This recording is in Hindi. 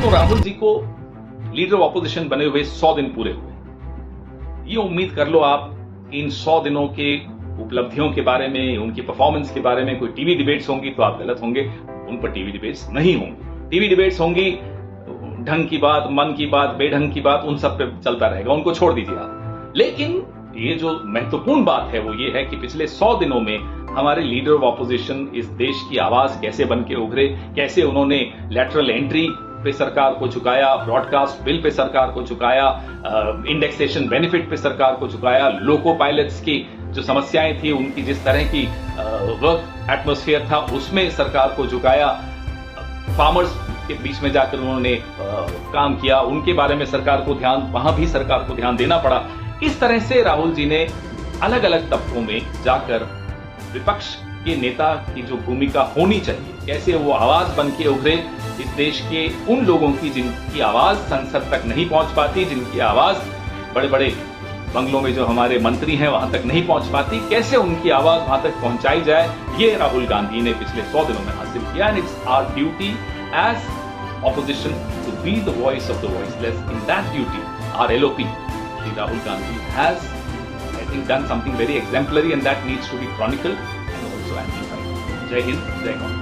दोस्तों, राहुल जी को लीडर ऑफ ऑपोजिशन बने हुए 100 दिन पूरे हुए। ये उम्मीद कर लो आप कि इन 100 दिनों के उपलब्धियों के बारे में, उनकी परफॉर्मेंस के बारे में कोई टीवी डिबेट्स होंगी तो आप गलत होंगे। उन पर टीवी डिबेट्स नहीं होंगी। टीवी डिबेट्स होंगी ढंग की बात, मन की बात, बेढंग की बात, उन सब पे चलता रहेगा, उनको छोड़ दीजिए आप। लेकिन ये जो महत्वपूर्ण बात है वो ये है कि पिछले 100 दिनों में हमारे लीडर ऑफ ऑपोजिशन इस देश की आवाज कैसे बन के उभरे, कैसे उन्होंने लैटरल एंट्री पे सरकार को झुकाया, ब्रॉडकास्ट बिल पे सरकार को झुकाया, इंडेक्सेशन बेनिफिट पे सरकार को झुकाया, लोको पायलट्स की जो समस्याएं थी उनकी जिस तरह की वर्क एटमॉस्फेयर था उसमें सरकार को झुकाया, फार्मर्स के बीच में जाकर उन्होंने काम किया, उनके बारे में सरकार को वहां भी सरकार को ध्यान देना पड़ा। इस तरह से राहुल जी ने अलग अलग तबकों में जाकर विपक्ष के नेता की जो भूमिका होनी चाहिए, कैसे वो आवाज बन के उभरे इस देश के उन लोगों की जिनकी आवाज संसद तक नहीं पहुंच पाती, जिनकी आवाज बड़े बड़े बंगलों में जो हमारे मंत्री हैं वहां तक नहीं पहुंच पाती, कैसे उनकी आवाज वहां तक पहुंचाई जाए, ये राहुल गांधी ने पिछले 100 दिनों में हासिल किया। And it's our duty as opposition to be the voice of the voiceless. In that duty, our LOP, Rahul Gandhi, has, I think, done something very exemplary, and that needs to be chronicled and also amplified. Jai Hind, Jai Congress.